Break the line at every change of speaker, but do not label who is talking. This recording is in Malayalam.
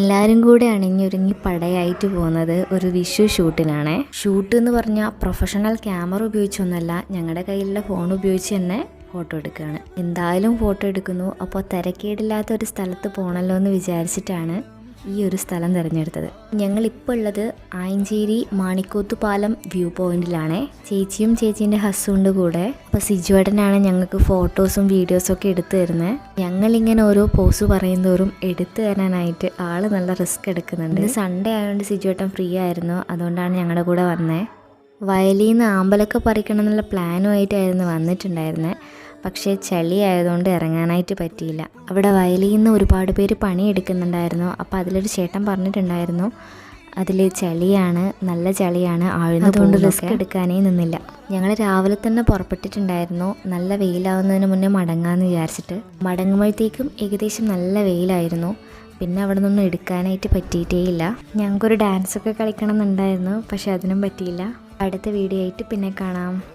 എല്ലാവരും കൂടെ അണിഞ്ഞൊരുങ്ങി പടയായിട്ട് പോകുന്നത് ഒരു വിഷു ഷൂട്ടിനാണ്. ഷൂട്ട് എന്ന് പറഞ്ഞാൽ പ്രൊഫഷണൽ ക്യാമറ ഉപയോഗിച്ചൊന്നല്ല, ഞങ്ങളുടെ കയ്യിലുള്ള ഫോൺ ഉപയോഗിച്ച് തന്നെ ഫോട്ടോ എടുക്കുകയാണ്. എന്തായാലും ഫോട്ടോ എടുക്കുന്നു. അപ്പോൾ തിരക്കേടില്ലാത്ത ഒരു സ്ഥലത്ത് പോകണമല്ലോ എന്ന് വിചാരിച്ചിട്ടാണ് ഈ ഒരു സ്ഥലം തിരഞ്ഞെടുത്തത്. ഞങ്ങളിപ്പോൾ ഉള്ളത് ആയഞ്ചേരി മാണിക്കോത്തുപാലം വ്യൂ പോയിന്റിലാണ്. ചേച്ചിയും ചേച്ചീൻ്റെ ഹസ്ബൻഡ് കൂടെ. അപ്പോൾ സിജുവേട്ടനാണ് ഞങ്ങൾക്ക് ഫോട്ടോസും വീഡിയോസും ഒക്കെ എടുത്തു തരുന്നത്. ഞങ്ങളിങ്ങനെ ഓരോ പോസ് പറയുന്തോറും എടുത്തു തരാനായിട്ട് ആൾ നല്ല റിസ്ക് എടുക്കുന്നുണ്ട്. സൺഡേ ആയതുകൊണ്ട് സിജുവേട്ടൻ ഫ്രീ ആയിരുന്നു, അതുകൊണ്ടാണ് ഞങ്ങളുടെ കൂടെ വന്നത്. വയലിൽ നിന്ന് ആമ്പലൊക്കെ പറിക്കണം എന്നുള്ള പ്ലാനുമായിട്ടായിരുന്നു വന്നിട്ടുണ്ടായിരുന്നത്. പക്ഷേ ചളി ആയതുകൊണ്ട് ഇറങ്ങാനായിട്ട് പറ്റിയില്ല. അവിടെ വയലിൽ നിന്ന് ഒരുപാട് പേര് പണിയെടുക്കുന്നുണ്ടായിരുന്നു. അപ്പോൾ അതിലൊരു ചേട്ടൻ പറഞ്ഞിട്ടുണ്ടായിരുന്നു അതിൽ ചളിയാണ്, നല്ല ചളിയാണ്, ആഴുന്നതുകൊണ്ട് റിസ്ക് എടുക്കാനേ നിന്നില്ല. ഞങ്ങൾ രാവിലെ തന്നെ പുറപ്പെട്ടിട്ടുണ്ടായിരുന്നു, നല്ല വെയിലാവുന്നതിന് മുന്നേ മടങ്ങാമെന്ന് വിചാരിച്ചിട്ട്. മടങ്ങുമ്പോഴത്തേക്കും ഏകദേശം നല്ല വെയിലായിരുന്നു. പിന്നെ അവിടെ നിന്നൊന്നും എടുക്കാനായിട്ട് പറ്റിയിട്ടേയില്ല. ഞങ്ങൾക്കൊരു ഡാൻസൊക്കെ കളിക്കണം എന്നുണ്ടായിരുന്നു, പക്ഷെ അതിനും പറ്റിയില്ല. അടുത്ത വീഡിയോ ആയിട്ട് പിന്നെ കാണാം.